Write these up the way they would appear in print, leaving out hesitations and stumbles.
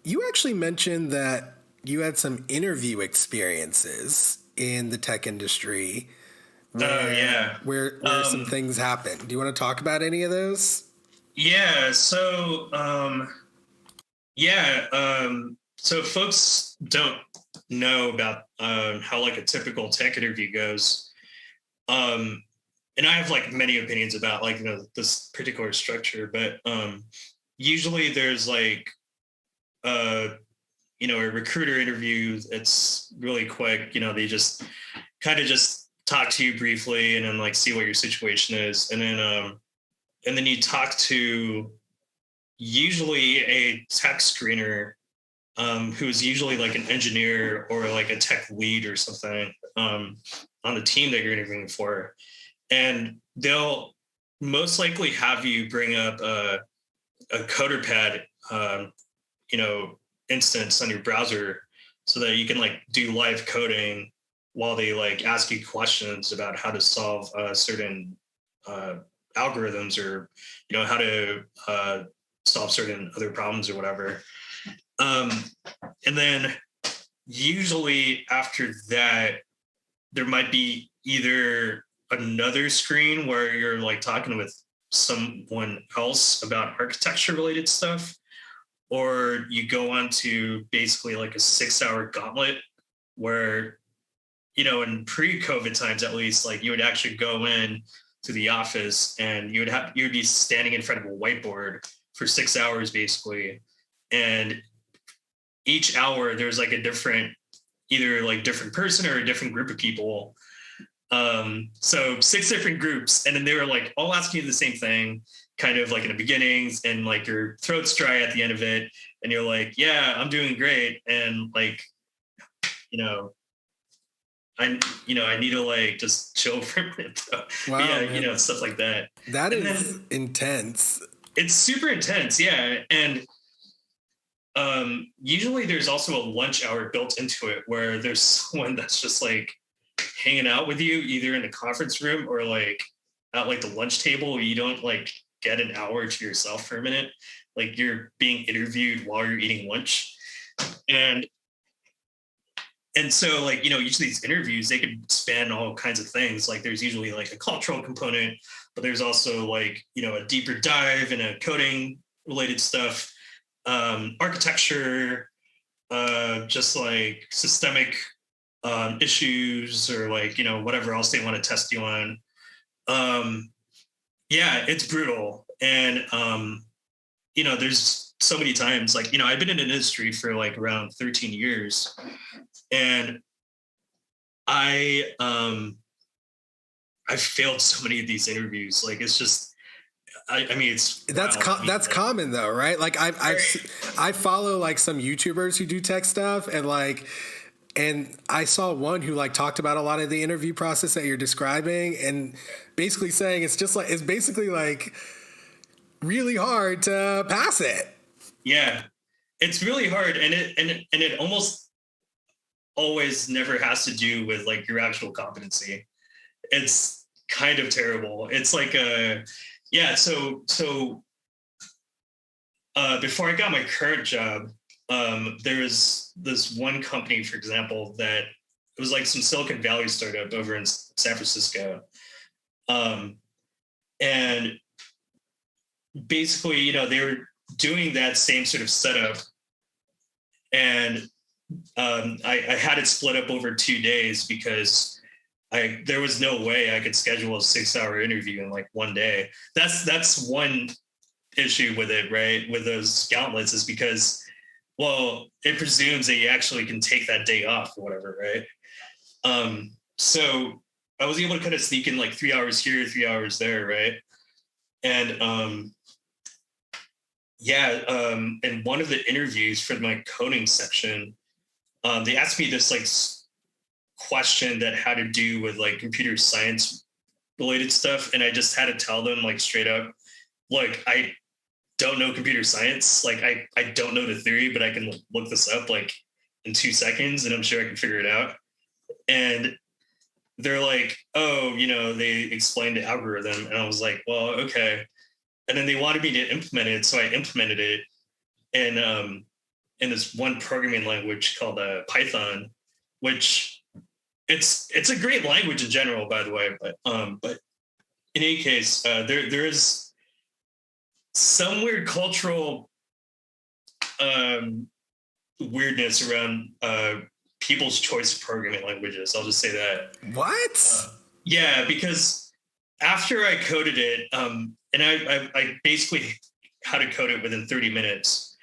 You actually mentioned that you had some interview experiences in the tech industry Oh yeah. where some Um, things happened. Do you want to talk about any of those? yeah. Yeah. So folks don't know about how like a typical tech interview goes. Um, and I have like many opinions about like this particular structure, but usually there's like uh a recruiter interview. It's really quick. They just kind of just talk to you briefly and then like see what your situation is, and then you talk to usually a tech screener, who's usually like an engineer or like a tech lead or something, on the team that you're interviewing for. And they'll most likely have you bring up a coder pad, you know, instance on your browser so that you can like do live coding while they like ask you questions about how to solve certain uh, algorithms, or how to solve certain other problems or whatever. um, and then usually after that there might be either another screen where you're like talking with someone else about architecture related stuff, or you go on to basically like a 6 hour gauntlet where, in pre-COVID times at least, like you would actually go in to the office and you would be standing in front of a whiteboard for 6 hours basically. And each hour there's like a different, either like different person or a different group of people. So six different groups, and then they were like all asking you the same thing, kind of like in the beginnings, and like your throat's dry at the end of it, and you're like, "Yeah, I'm doing great," and like, you know, I need to like just chill for a minute, though. But Wow, yeah, man, stuff like that, that and is then intense. it's super intense, yeah, and usually there's also a lunch hour built into it where there's someone that's just like hanging out with you either in the conference room or like at like the lunch table. You don't like get an hour to yourself for a minute. Like you're being interviewed while you're eating lunch. And so like, each of these interviews, they could span all kinds of things. Like there's usually like a cultural component, but there's also like, a deeper dive in a coding related stuff, architecture, just like systemic issues, or like, whatever else they want to test you on. um yeah, it's brutal. And there's so many times, like, I've been in an industry for like around 13 years, and I failed so many of these interviews. Like it's just, I mean, it's wild. I mean, That's like, common though, right? Like I follow like some YouTubers who do tech stuff, and I saw one who like talked about a lot of the interview process that you're describing, and basically saying it's basically like really hard to pass it. yeah, it's really hard, and it almost always never has to do with like your actual competency. It's kind of terrible. It's like a yeah. Before I got my current job, there was this one company, for example, that it was like some Silicon Valley startup over in San Francisco, um, and basically, they were doing that same sort of setup, and I had it split up over 2 days because there was no way I could schedule a 6 hour interview in like one day. That's one issue with it, right? With those gauntlets, is because, well, it presumes that you actually can take that day off or whatever, right? So I was able to kind of sneak in like 3 hours here, 3 hours there, right? And yeah, in one of the interviews for my coding section, they asked me this like question that had to do with like computer science related stuff, and I just had to tell them like straight up, like, I don't know computer science. Like I don't know the theory, but I can look this up like in 2 seconds, and I'm sure I can figure it out. And they're like, oh, they explained the algorithm, and I was like, well, okay. And then they wanted me to implement it, so I implemented it, and in this one programming language called Python, which it's a great language in general, by the way. But in any case, there is some weird cultural weirdness around people's choice of programming languages. I'll just say that. What? Yeah, because after I coded it, and I basically had to code it within 30 minutes.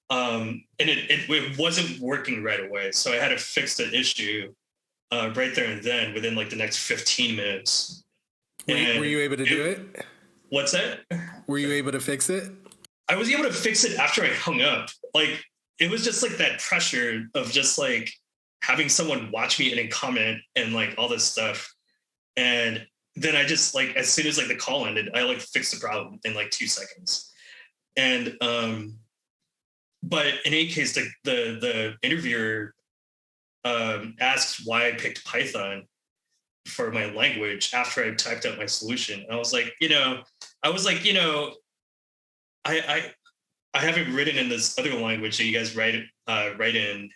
And it wasn't working right away. So I had to fix the issue right there and then within like the next 15 minutes. Were you able to do it? What's that? Were you able to fix it? I was able to fix it after I hung up. Like, it was just like that pressure of just like having someone watch me and then comment and like all this stuff. And then I just like, as soon as like the call ended, I like fixed the problem in like 2 seconds. And, but in any case, the interviewer asked why I picked Python for my language after I typed out my solution. And I was like, I haven't written in this other language that you guys write in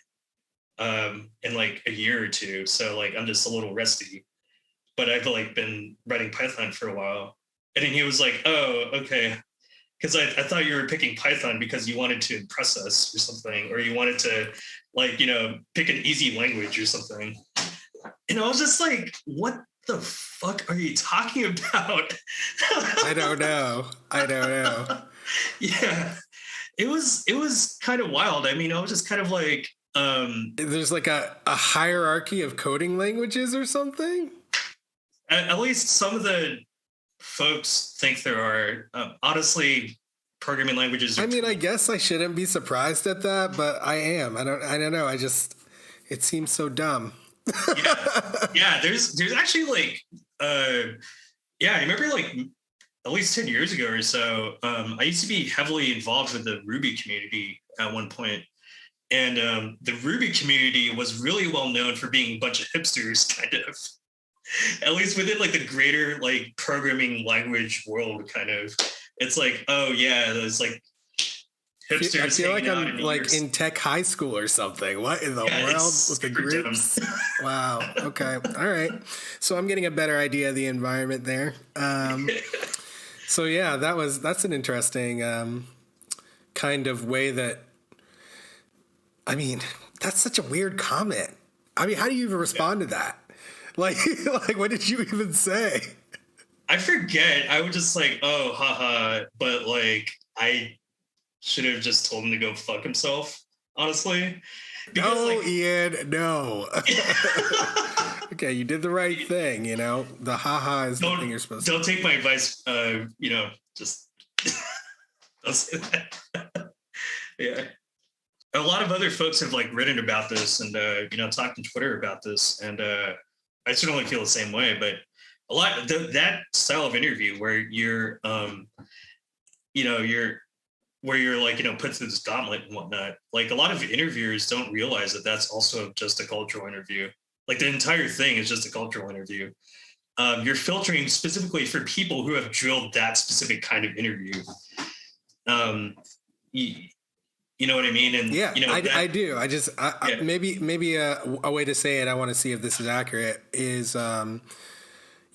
like a year or two. So like, I'm just a little rusty, but I've like been writing Python for a while. And then he was like, oh, okay. Because I thought you were picking Python because you wanted to impress us or something, or you wanted to like, pick an easy language or something. And I was just like, what the fuck are you talking about? I don't know. Yeah, it was kind of wild. I mean, I was just kind of like, there's like a hierarchy of coding languages or something. At least some of the folks think there are. Honestly, programming languages. I mean, I guess I shouldn't be surprised at that, but I am. I don't know. It seems so dumb. Yeah. There's actually like, I remember like at least 10 years ago or so, I used to be heavily involved with the Ruby community at one point. And the Ruby community was really well known for being a bunch of hipsters, kind of. At least within like the greater like programming language world, kind of. It's like, oh yeah, there's like hipsters. I feel like I'm like in tech high school or something. What in the world with the groups? Wow. Okay. All right. So I'm getting a better idea of the environment there. So yeah, that's an interesting kind of way that. I mean, that's such a weird comment. I mean, how do you even respond to that? Like what did you even say? I forget. I would just like, oh, haha. But like, I should have just told him to go fuck himself, honestly. Because, no, Ian, no. Okay, you did the right thing, The haha is the thing you're supposed to do. Don't take my advice, just don't say that. Yeah. A lot of other folks have like written about this and talked on Twitter about this, and I certainly feel the same way. But a lot that style of interview where you're like put through this gauntlet and whatnot. Like a lot of interviewers don't realize that that's also just a cultural interview. Like the entire thing is just a cultural interview. You're filtering specifically for people who have drilled that specific kind of interview. You know what I mean? And yeah, I do. Maybe a way to say it, I want to see if this is accurate, is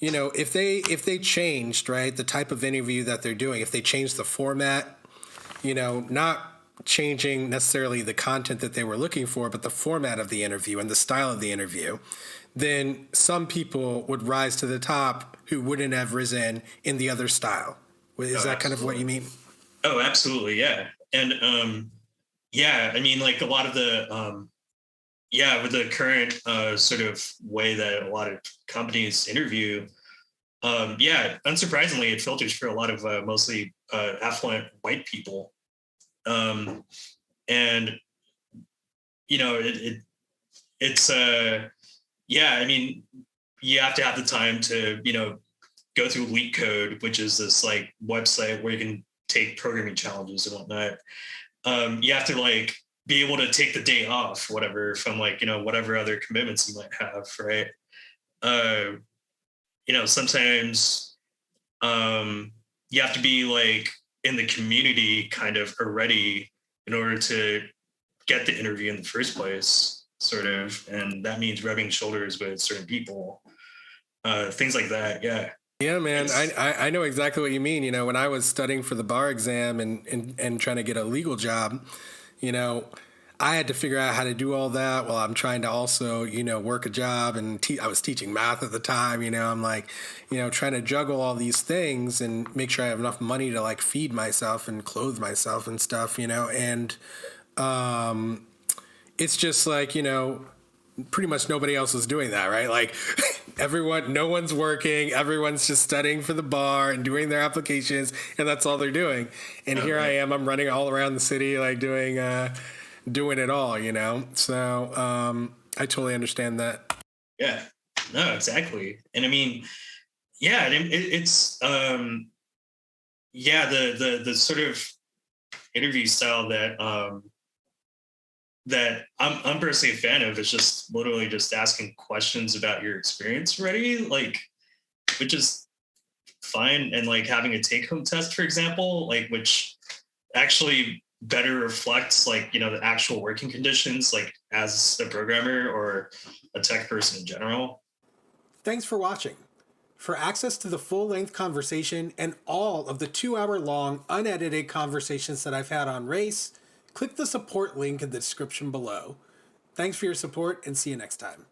if they changed, right, the type of interview that they're doing, if they changed the format, not changing necessarily the content that they were looking for, but the format of the interview and the style of the interview, then some people would rise to the top who wouldn't have risen in the other style. Is that kind of what you mean? Oh, absolutely. Yeah. And, I mean, like a lot of the, with the current sort of way that a lot of companies interview, unsurprisingly, it filters for a lot of mostly affluent white people. And, it's, I mean, you have to have the time to, go through LeetCode, which is this like website where you can take programming challenges and whatnot. You have to like be able to take the day off, whatever, from like, whatever other commitments you might have. Right. Sometimes you have to be like in the community kind of already in order to get the interview in the first place, sort of. And that means rubbing shoulders with certain people, things like that. Yeah. Yeah, man, I know exactly what you mean. You know, when I was studying for the bar exam and trying to get a legal job, you know, I had to figure out how to do all that while I'm trying to also, you know, work a job and I was teaching math at the time. You know, I'm like, you know, trying to juggle all these things and make sure I have enough money to like feed myself and clothe myself and stuff, you know, and it's just like, you know, pretty much nobody else is doing that, right? Like no one's working, everyone's just studying for the bar and doing their applications, and that's all they're doing. And here I am, I'm running all around the city, like doing it all, you know? So I totally understand that. Yeah, no, exactly. And I mean, yeah, it's yeah, the sort of interview style that I'm personally a fan of is just literally just asking questions about your experience already, like, which is fine. And like having a take-home test, for example, like, which actually better reflects like, you know, the actual working conditions, like as a programmer or a tech person in general. Thanks for watching. For access to the full-length conversation and all of the 2-hour-long unedited conversations that I've had on race, click the support link in the description below. Thanks for your support and see you next time.